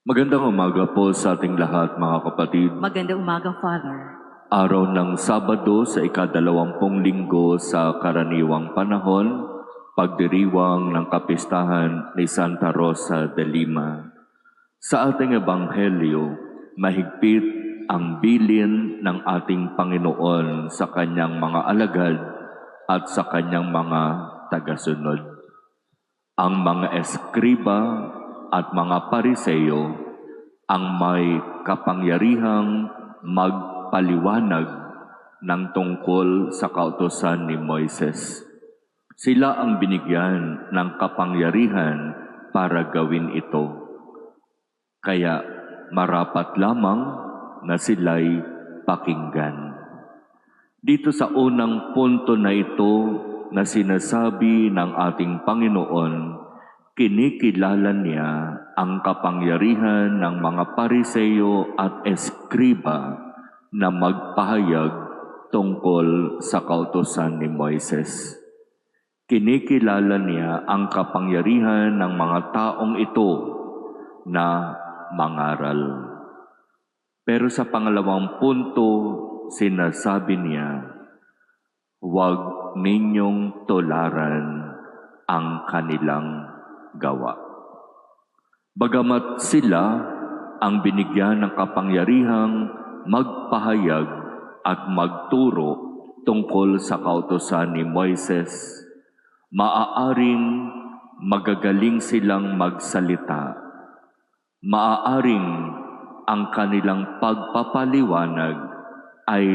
Magandang umaga po sa ating lahat, mga kapatid. Magandang umaga, Father. Araw ng Sabado sa ika-20 linggo sa karaniwang panahon, pagdiriwang ng kapistahan ni Santa Rosa de Lima. Sa ating ebanghelyo, mahigpit ang bilin ng ating Panginoon sa kanyang mga alagad at sa kanyang mga tagasunod. Ang mga eskriba at mga pariseyo ang may kapangyarihang magpaliwanag ng tungkol sa kautusan ni Moises. Sila ang binigyan ng kapangyarihan para gawin ito. Kaya marapat lamang na sila'y pakinggan. Dito sa unang punto na ito na sinasabi ng ating Panginoon, kinikilala niya ang kapangyarihan ng mga pariseyo at eskriba na magpahayag tungkol sa kautusan ni Moises. Kinikilala niya ang kapangyarihan ng mga taong ito na mangaral. Pero sa pangalawang punto, sinasabi niya, huwag ninyong tularan ang kanilang gawa. Bagamat sila ang binigyan ng kapangyarihang magpahayag at magturo tungkol sa kautusan ni Moises, maaaring magagaling silang magsalita. Maaaring ang kanilang pagpapaliwanag ay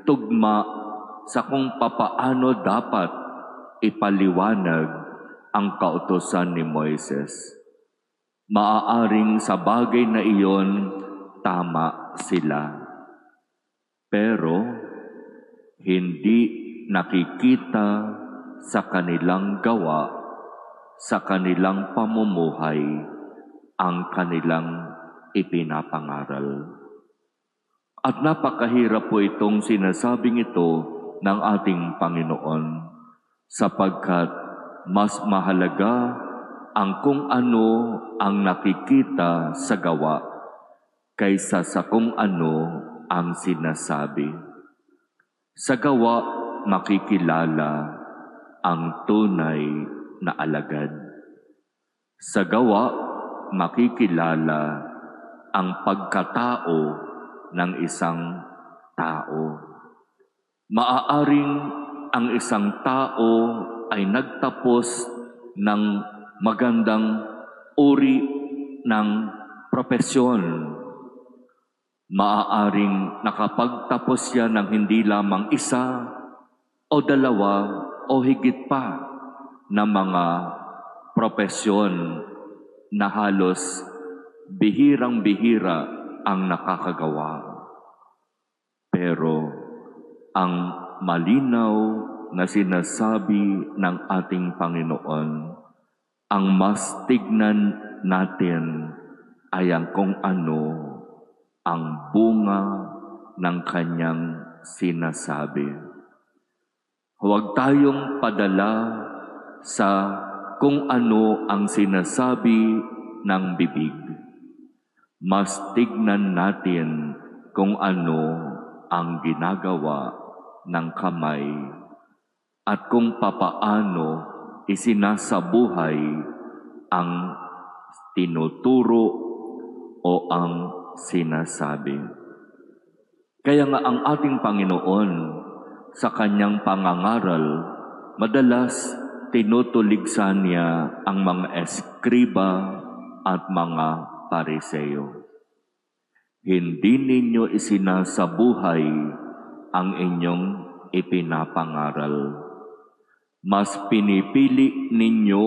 tugma sa kung papaano dapat ipaliwanag ang kautusan ni Moises. Maaaring sa bagay na iyon, tama sila. Pero hindi nakikita sa kanilang gawa, sa kanilang pamumuhay, ang kanilang ipinapangaral. At napakahirap po itong sinasabing ito ng ating Panginoon, sapagkat mas mahalaga ang kung ano ang nakikita sa gawa kaysa sa kung ano ang sinasabi. Sa gawa, makikilala ang tunay na alagad. Sa gawa, makikilala ang pagkatao ng isang tao. Maaaring ang isang tao ay nagtapos ng magandang uri ng propesyon. Maaaring nakapagtapos yan ng hindi lamang isa o dalawa o higit pa na mga propesyon na halos bihirang-bihira ang nakakagawa. Pero ang malinaw na sinasabi ng ating Panginoon, ang mas tignan natin ay ang kung ano ang bunga ng kanyang sinasabi. Huwag tayong padala sa kung ano ang sinasabi ng bibig. Mas tignan natin kung ano ang ginagawa ng kamay at kung papaano isinasabuhay ang tinuturo o ang sinasabi. Kaya nga ang ating Panginoon sa kanyang pangangaral, madalas tinutuligsan niya ang mga eskriba at mga pariseyo. Hindi ninyo isinasabuhay ang inyong ipinapangaral. Mas pinipili ninyo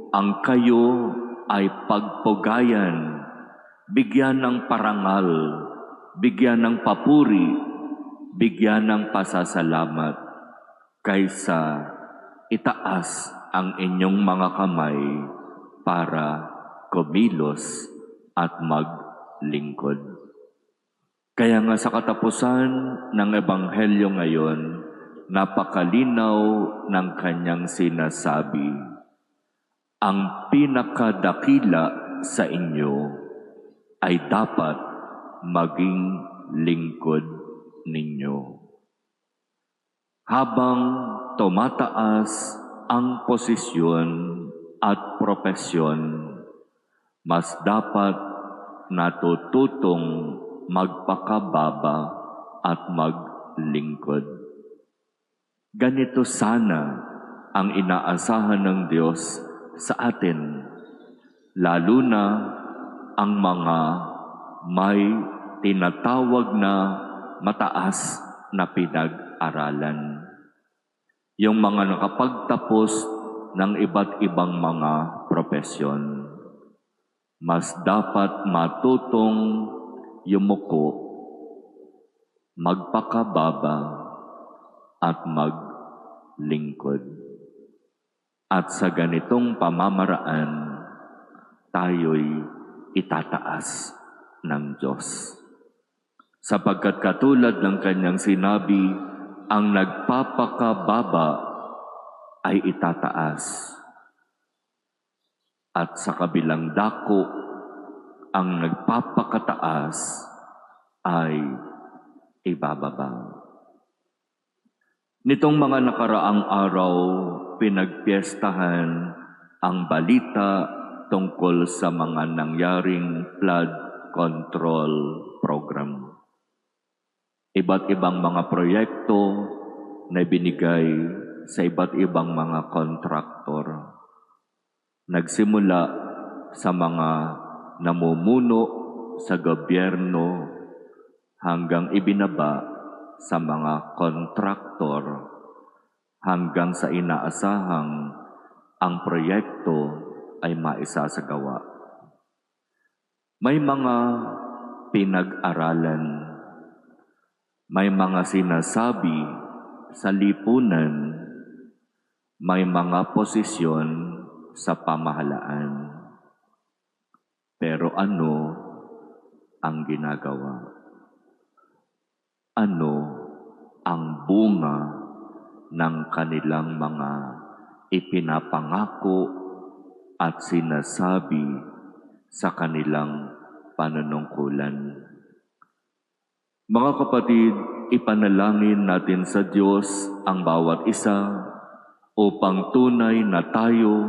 ang kayo ay pagpugayan, bigyan ng parangal, bigyan ng papuri, bigyan ng pasasalamat, kaysa itaas ang inyong mga kamay para kumilos at maglingkod. Kaya nga sa katapusan ng Ebanghelyo ngayon, napakalinaw ng kanyang sinasabi, ang pinakadakila sa inyo ay dapat maging lingkod ninyo. Habang tumataas ang posisyon at propesyon, mas dapat natututong magpakababa at maglingkod. Ganito sana ang inaasahan ng Diyos sa atin, lalo na ang mga may tinatawag na mataas na pinag-aralan. Yung mga nakapagtapos ng iba't ibang mga propesyon. Mas dapat matutong yumuko, magpakababa, at maglingkod. At sa ganitong pamamaraan, tayo'y itataas ng Diyos. Sapagkat katulad ng kanyang sinabi, ang nagpapakababa ay itataas. At sa kabilang dako, ang nagpapakataas ay ibababa. Nitong mga nakaraang araw, pinagpiestahan ang balita tungkol sa mga nangyaring flood control program. Iba't ibang mga proyekto na binigay sa iba't ibang mga kontraktor. Nagsimula sa mga namumuno sa gobyerno hanggang ibinaba sa mga kontraktor hanggang sa inaasahang ang proyekto ay maisasagawa. May mga pinag-aralan, may mga sinasabi sa lipunan, may mga posisyon sa pamahalaan. Pero ano ang ginagawa? Ano ang bunga ng kanilang mga ipinapangako at sinasabi sa kanilang panunungkulan? Mga kapatid, ipanalangin natin sa Diyos ang bawat isa upang tunay na tayo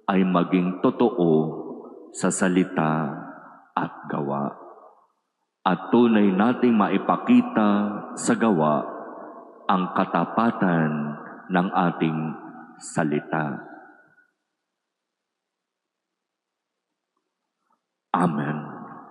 ay maging totoo sa salita at gawa. At tunay nating maipakita sa gawa ang katapatan ng ating salita.